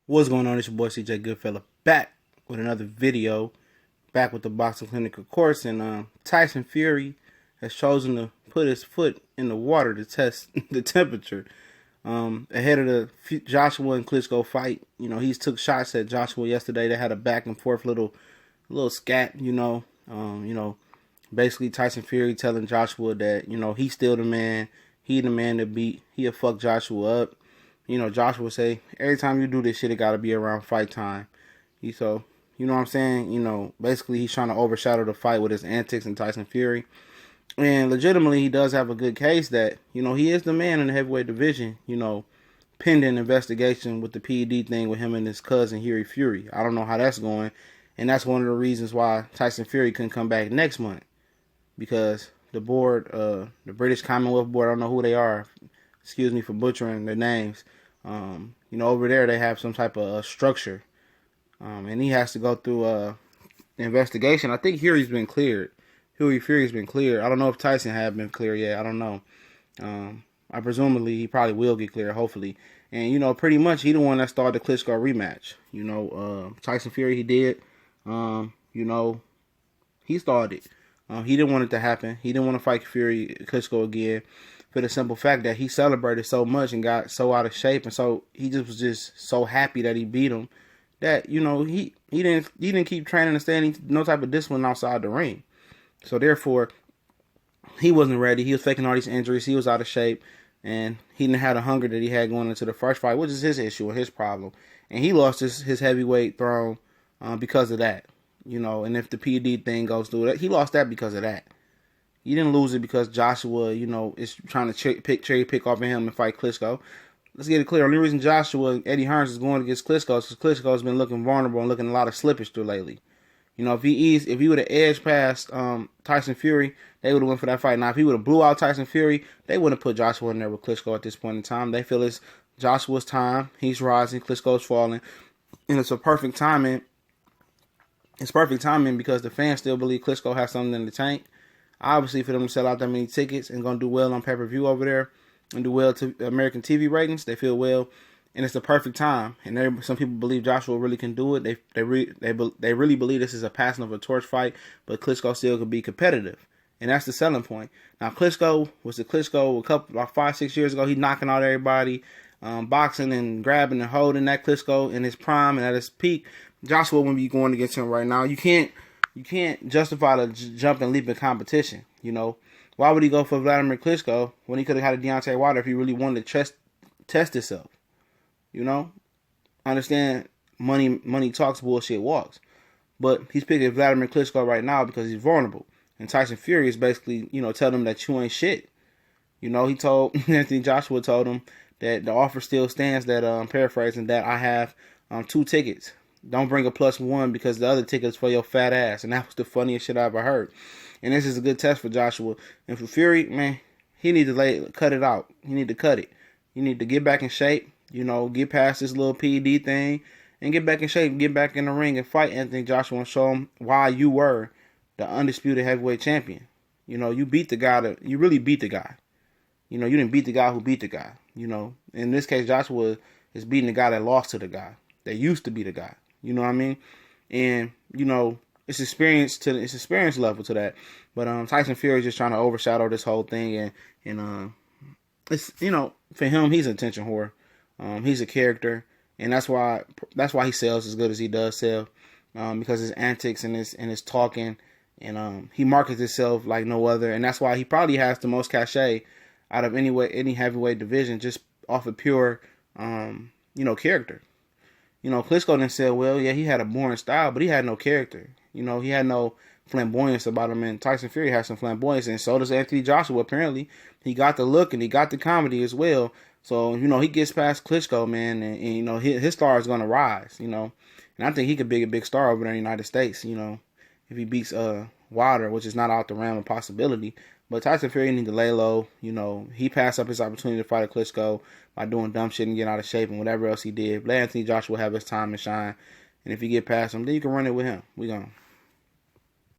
What's going on? It's your boy CJ Goodfella back with another video, back with the Boxing Clinic, of course. And Tyson Fury has chosen to put his foot in the water to test the temperature ahead of the Joshua and Klitschko fight. You know, he's took shots at Joshua yesterday. They had a back and forth little scat. Basically Tyson Fury telling Joshua that he's still the man. He the man to beat. He'll fuck Joshua up. Joshua say, every time you do this shit, it got to be around fight time. So, you know what I'm saying? Basically, he's trying to overshadow the fight with his antics and Tyson Fury. And legitimately, he does have a good case that, he is the man in the heavyweight division, pending investigation with the PED thing with him and his cousin, Fury. I don't know how that's going. And that's one of the reasons why Tyson Fury couldn't come back next month. Because the board, the British Commonwealth Board, I don't know who they are. Excuse me for butchering their names. Over there they have some type of structure, and he has to go through the investigation. I think Fury's been cleared. Fury's been cleared. I don't know if Tyson have been cleared yet. I don't know. I presumably he probably will get cleared, hopefully. And pretty much he the one that started the Klitschko rematch. Tyson Fury he did. He started. He didn't want it to happen. He didn't want to fight Klitschko again. For the simple fact that he celebrated so much and got so out of shape, and so he just was just so happy that he beat him that he didn't keep training and staying no type of discipline outside the ring. So therefore, he wasn't ready. He was faking all these injuries. He was out of shape, and he didn't have the hunger that he had going into the first fight, which is his issue and his problem. And he lost his heavyweight throne because of that. And if the PED thing goes through, he lost that because of that. He didn't lose it because Joshua, is trying to cherry pick off of him and fight Klitschko. Let's get it clear. The only reason Eddie Hearns is going against Klitschko is because Klitschko's been looking vulnerable and looking a lot of slippage through lately. If he would have edged past Tyson Fury, they would have went for that fight. Now, if he would have blew out Tyson Fury, they wouldn't have put Joshua in there with Klitschko at this point in time. They feel it's Joshua's time. He's rising. Klitschko's falling. And it's a perfect timing. It's perfect timing because the fans still believe Klitschko has something in the tank. Obviously, for them to sell out that many tickets and going to do well on pay-per-view over there and do well to American TV ratings, they feel well, and it's the perfect time. And some people believe Joshua really can do it. They really believe this is a passing of a torch fight, but Klitschko still could be competitive, and that's the selling point. Now, Klitschko about 5-6 years ago. He knocking out everybody, boxing and grabbing and holding that Klitschko in his prime and at his peak. Joshua wouldn't be going against him right now. You can't justify the jump and leap in competition. Why would he go for Wladimir Klitschko when he could have had a Deontay Wilder if he really wanted to test himself? I understand money talks, bullshit walks. But he's picking Wladimir Klitschko right now because he's vulnerable. And Tyson Fury is basically, telling him that you ain't shit. He told, Anthony Joshua told him that the offer still stands, that, I'm paraphrasing, that I have 2 tickets. Don't bring a +1 because the other ticket's for your fat ass. And that was the funniest shit I ever heard. And this is a good test for Joshua. And for Fury, man, he need to cut it out. He need to cut it. He need to get back in shape, get past this little PED thing and get back in shape, get back in the ring and fight Anthony Joshua and show him why you were the undisputed heavyweight champion. You beat the guy you really beat the guy. You didn't beat the guy who beat the guy. In this case, Joshua is beating the guy that lost to the guy that used to be the guy. You know what I mean? And, it's experience level to that. But Tyson Fury is just trying to overshadow this whole thing. And it's, for him, he's an attention whore. He's a character. And that's why he sells as good as he does sell. Because his antics and his talking. And he markets himself like no other. And that's why he probably has the most cachet out of any heavyweight division just off of pure, character. Klitschko didn't say, well, yeah, he had a boring style, but he had no character. He had no flamboyance about him, and Tyson Fury has some flamboyance, and so does Anthony Joshua, apparently. He got the look, and he got the comedy as well. So, he gets past Klitschko, man, and his star is going to rise, And I think he could be a big star over there in the United States, if he beats Wilder, which is not out the realm of possibility. But Tyson Fury need to lay low. He passed up his opportunity to fight a Klitschko by doing dumb shit and getting out of shape and whatever else he did. Let Anthony Joshua have his time and shine. And if you get past him, then you can run it with him. We gone.